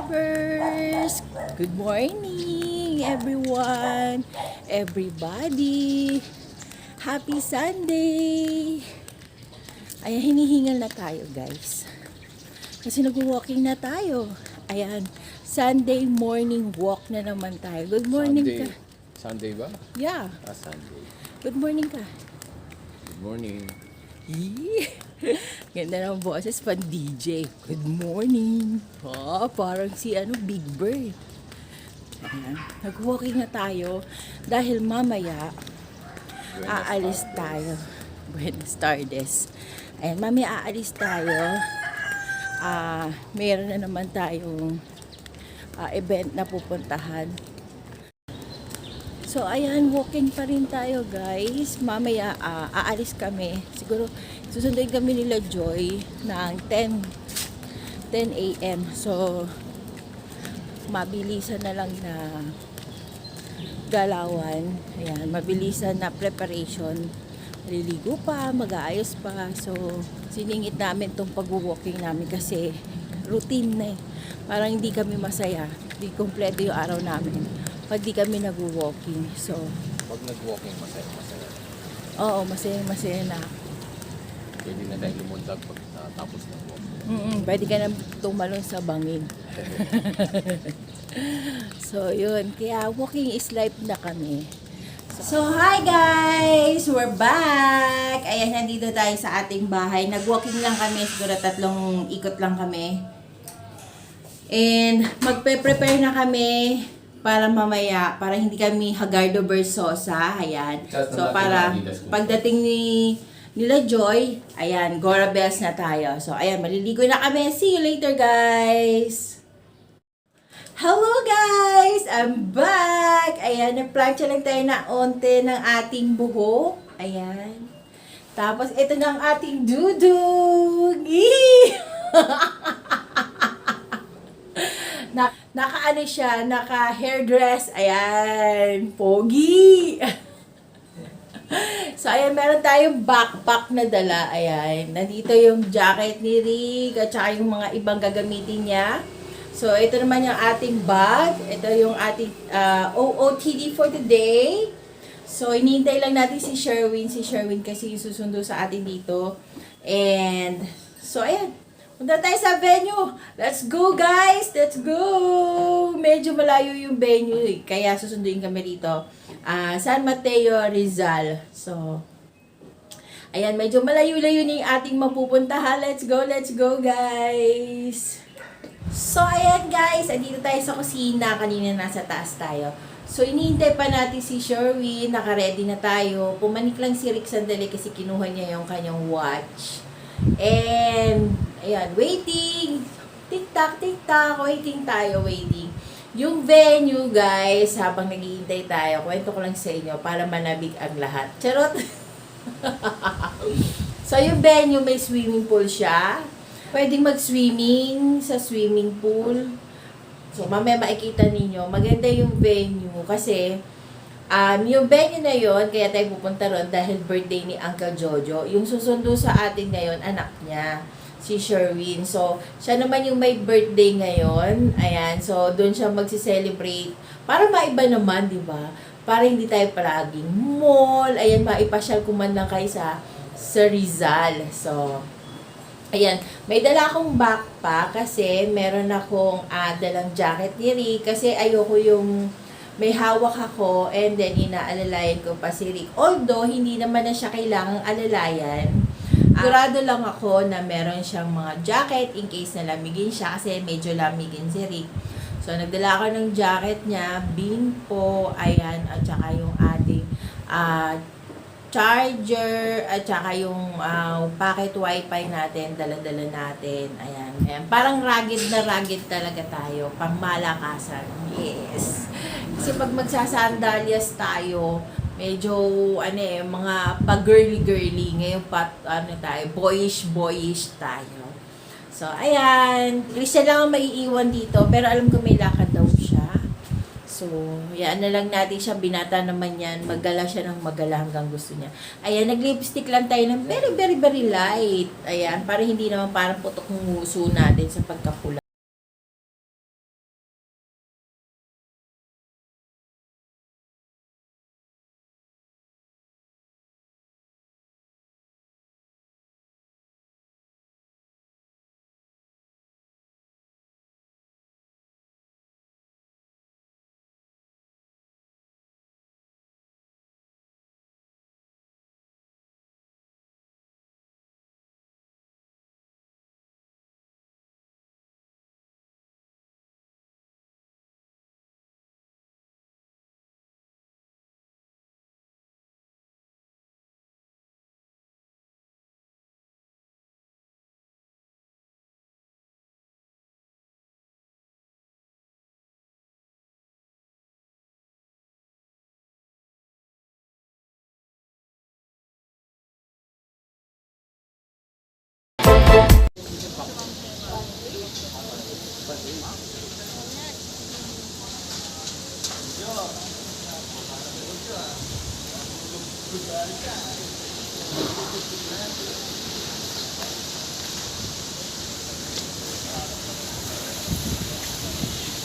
lovers! Good morning, everyone! Everybody! Happy Sunday! Ayan, hinihingal na tayo, guys. Kasi nag-walking na tayo. Ayan, Sunday morning walk na naman tayo. Good morning Sunday. ka. Sunday ba? Yeah. Sunday. Good morning ka. Good morning. Ganda ng boses pan DJ. Good morning. Parang si Big Bird. Ayan. Nag-walking na tayo dahil mamaya aalis tayo. Buenas tardes. Ayan, mamaya aalis tayo. Meron na naman tayong event na pupuntahan. So, ayan, walking pa rin tayo, guys. Mamaya, aalis kami. Siguro, susunduin kami nila Joy ng 10 a.m. So, mabilisan na lang na galawan. Ayan, mabilisan na preparation. Maliligo pa, mag-aayos pa. So, siningit namin tong pag-walking namin kasi routine na eh. Parang hindi kami masaya. Hindi kompleto yung araw namin pag di kami nag-walking. So, Pag nag-walking, masaya. oo, masaya na. Pwede na tayo lumundag pag tapos ng walking. Pwede ka na tumalon sa bangin. So, yun. Kaya walking is life na kami. So, hi guys! We're back! Ayan, nandito tayo sa ating bahay. Nag-walking lang kami. Siguro 3 ikot lang kami. And, magpe-prepare na kami para mamaya, para hindi kami hagardo versosa. Ayan. So, para pagdating nila Joy, ayan, Gora Bells na tayo. So, ayan, maliligo na kami. See you later, guys! Hello, guys! I'm back! Ayan, nag-plancha lang tayo na onte ng ating buhok. Ayan. Tapos, ito na ang ating dudug! Naka-ano siya, naka-hairdress. Ayan, pogi! So, ayan, meron tayong backpack na dala. Ayan, nandito yung jacket ni Rick at saka yung mga ibang gagamitin niya. So, ito naman yung ating bag. Ito yung ating OOTD for today. So, inihintay lang natin si Sherwin. Si Sherwin kasi yung susundo sa atin dito. And, so, ayan. Punta tayo sa venue. Let's go, guys! Let's go! Medyo malayo yung venue, kaya susunduin kami dito. San Mateo, Rizal. So, ayan, medyo malayo-layo na yung ating mapupuntahan. Let's go, guys! So, ayan, guys. Andito tayo sa kusina. Kanina nasa taas tayo. So, inihintay pa natin si Sherwin. Naka-ready na tayo. Pumanik lang si Rick sandali kasi kinuha niya yung kanyang watch. And, ayan, waiting. Tik-tak, waiting tayo, waiting. Yung venue, guys, habang naghihintay tayo, kwento ko lang sa inyo para manabig ang lahat. Charot! So, yung venue, may swimming pool siya. Pwedeng mag-swimming sa swimming pool. So, mamaya makikita ninyo, maganda yung venue kasi yung venue na yon, kaya tayo pupunta ron dahil birthday ni Uncle Jojo. Yung susundo sa atin ngayon, anak niya, si Sherwin. So, siya naman yung may birthday ngayon. Ayan, so doon siya magsi-celebrate. Para maiba naman, di ba? Para hindi tayo palaging mall. Ayan, maipasyal ko man lang kayo sa Rizal. So, ayan, may dala akong backpack kasi meron akong dalang jacket ni Rick kasi ayoko yung may hawak ako and then inaalalayan ko pa si Rick. Although, hindi naman na siya kailangang alalayan. Sigurado lang ako na meron siyang mga jacket in case na lamigin siya kasi medyo lamigin si Rick. So, nagdala ako ng jacket niya, bimpo, ayan, at saka yung ating charger, at saka yung pocket wifi natin, dala-dala natin. Ayan, ayan. Parang rugged na rugged talaga tayo. Pang malakasan. Yes. Kasi pag magsasandalyas tayo, medyo, mga pa-girly-girly. Ngayon tayo, boyish tayo. So, ayan. Christian lang ang maiiwan dito, pero alam ko may lakad daw siya. So, yan na lang natin siya. Binata naman yan. Maggala siya ng maggala hanggang gusto niya. Ayan, nag-lipstick lang tayo ng very, very, very light. Ayan, para hindi naman parang putok ng nguso natin sa pagkapula.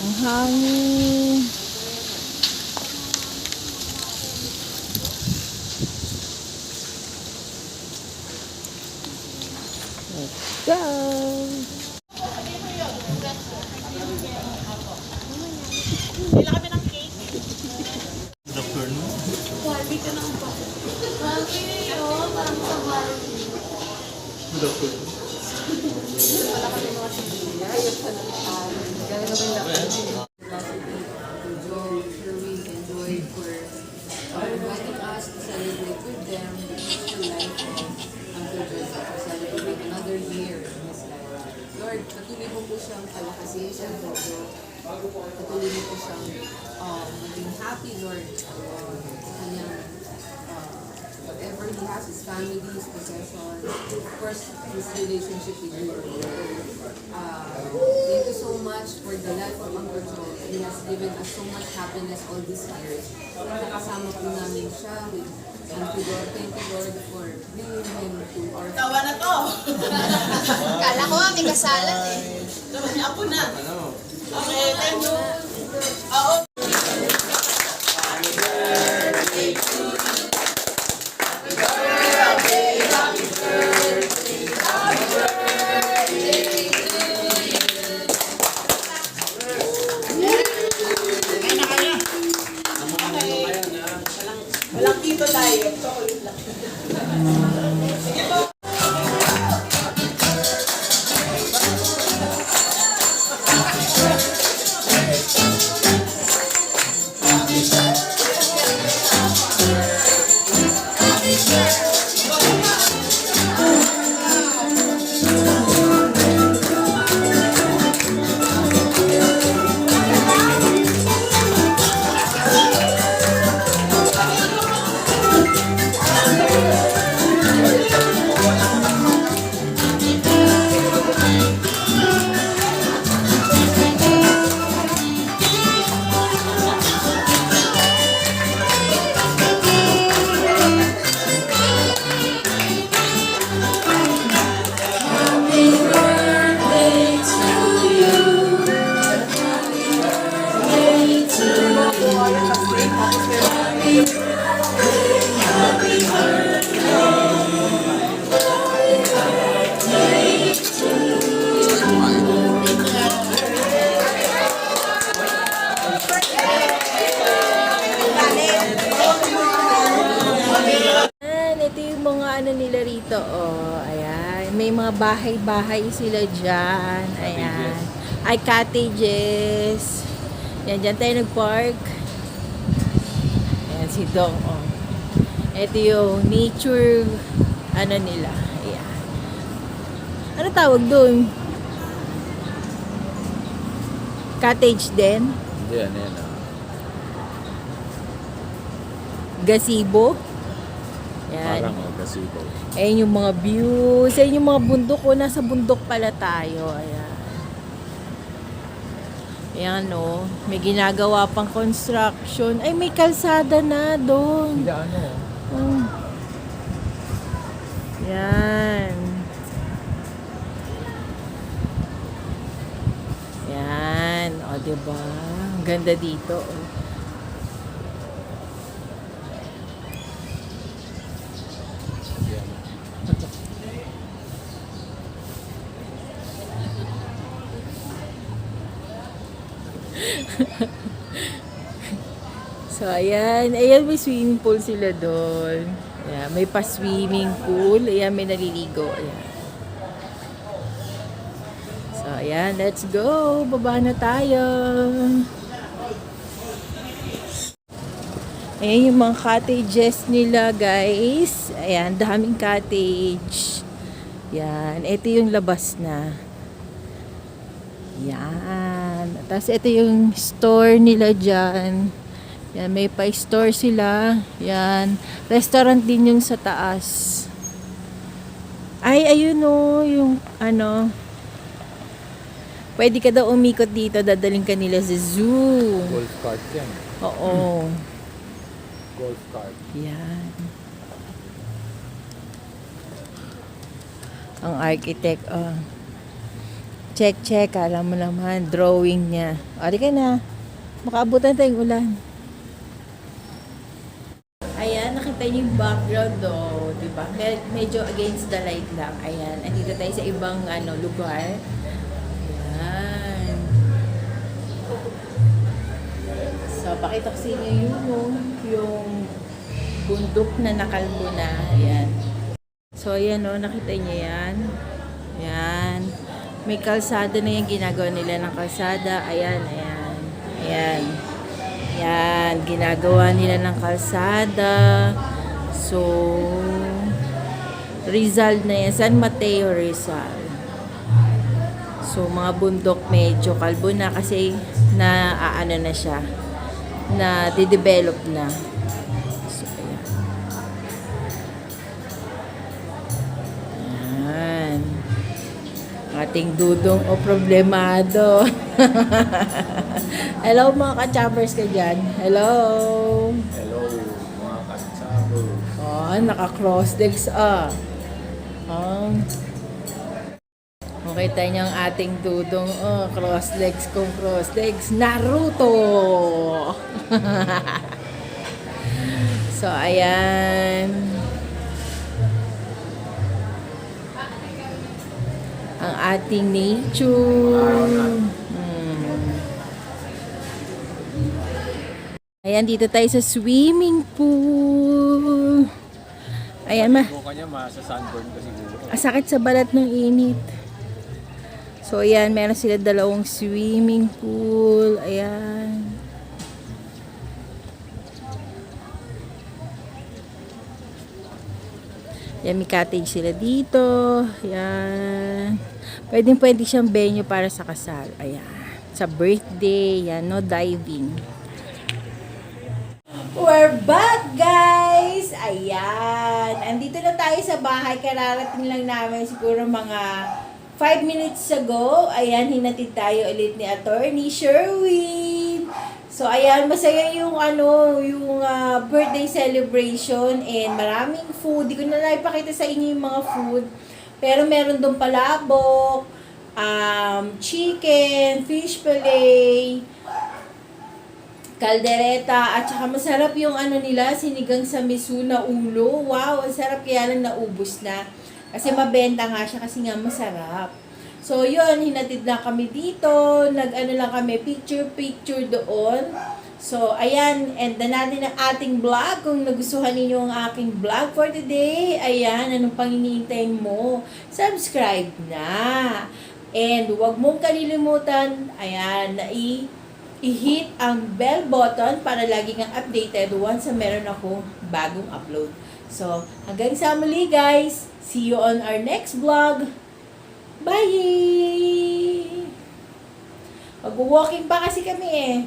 Ang hangin. Let's go! Enjoy for inviting us to celebrate with them the future life of Uncle Joseph to celebrate another year in his life. Lord, patuloy mo po siyang palakasin sa Jojo. Patuloy mo po siyang maging happy, Lord, sa kanyang whatever he has, his family, his possession, of course, his relationship with you, Lord. Thank you so much for the life of Uncle Joe. He has given us so much happiness all these years. Nakasama po namin siya with Uncle Lord. Thank you, Lord, for bringing him to our Tawa na to! Kala ko nga may kasalan eh. Ako na! Okay, thank you! Oo! Walang dito tayo. Chocolate lang. Sige po. Ayan, ito yung mga ano nila rito, oh. Ayan, may mga bahay-bahay sila dyan. Ayan. Ay, cottages. Yan, dyan tayo nag-park. Ayan, si Dong, oh. Ito yung nature, ano nila. Ayan. Ano tawag doon? Cottage din? Hindi, ano yan. Gazebo? Yan. Parang gazebo. Ayan yung mga views. Ayan yung mga bundok. O, nasa bundok pala tayo. Ayan. Ayan, no. May ginagawa pang construction. Ay, may kalsada na doon. Hindi, ano. Oh. Yan. Yan. O, diba? Ang ganda dito. Oh. So, ayan. Ayan, may swimming pool sila doon. Ayan, may pa-swimming pool. Ayan, may naliligo. Ayan. So, ayan. Let's go. Baba na tayo. Ayan yung mga cottages nila, guys. Ayan, daming cottage. Ayan. Ito yung labas na. Yan. Tapos ito yung store nila dyan. Yan, may pa-store sila. Yan. Restaurant din yung sa taas. Ay, ayun o. Yung ano. Pwede ka daw umikot dito. Dadaling ka nila sa zoo. Golf cart yan. Oo. Golf cart. Yan. Ang architect, oh. Check. Alam mo naman, drawing niya. O, di ka na. Makaabutan tayong ulan. Ayan, nakita niyo yung background, oh. Diba? Medyo against the light lang. Ayan, andito tayo sa ibang lugar. Ayan. So, pakita ko sa inyo yung bundok na nakalbo na. Ayan. So, ayan o, nakita niyo yan. Ayan. May kalsada na yung ginagawa nila ng kalsada. Ayan. Ayan. Ginagawa nila ng kalsada. So, Rizal na yan. San Mateo, Rizal. So, mga bundok medyo kalbo na kasi na siya. Na de-develop na. So, ayan. Ating dudong o problemado. Hello mga ka-choppers ka dyan. Hello. Hello, mga kasabo. Oh, naka-cross legs Okay tayo niyang ating dudong. Oh, cross legs kung cross legs. Naruto! So, ayan. Ang ating nature. Ayan, dito tayo sa swimming pool. Ayan, Buka niya, masa-sunburn ka siguro. sakit sa balat ng init. So, ayan, meron sila dalawang swimming pool. Ayan. Ayan, may cottage sila dito. Ayan. Pwede siyang venue para sa kasal. Ayan. Sa birthday. Ayan, no diving. We're back, guys! Ayan. Andito na tayo sa bahay. Kararating lang namin siguro mga 5 minutes ago. Ayan, hinatid tayo ulit ni Attorney Sherwin. So, ayan, masaya yung birthday celebration and maraming food. Di ko na naipakita sa inyo yung mga food. Pero meron doon palabok, chicken, fish fillet, kaldereta, at saka masarap yung nila, sinigang sa miso na ulo. Wow, ang sarap, kaya lang naubos na. Kasi mabenta nga siya kasi nga masarap. So, yun, hinatid lang kami dito. Lang kami, picture doon. So, ayan, and natin ang ating vlog. Kung nagustuhan ninyo ang aking vlog for today, ayan, anong pang hinihintay mo? Subscribe na. And huwag mong kalilimutan, ayan, na i-hit ang bell button para lagi kang updated once na meron ako bagong upload. So, hanggang sa muli, guys. See you on our next vlog. Bye! Mag-walking pa kasi kami eh.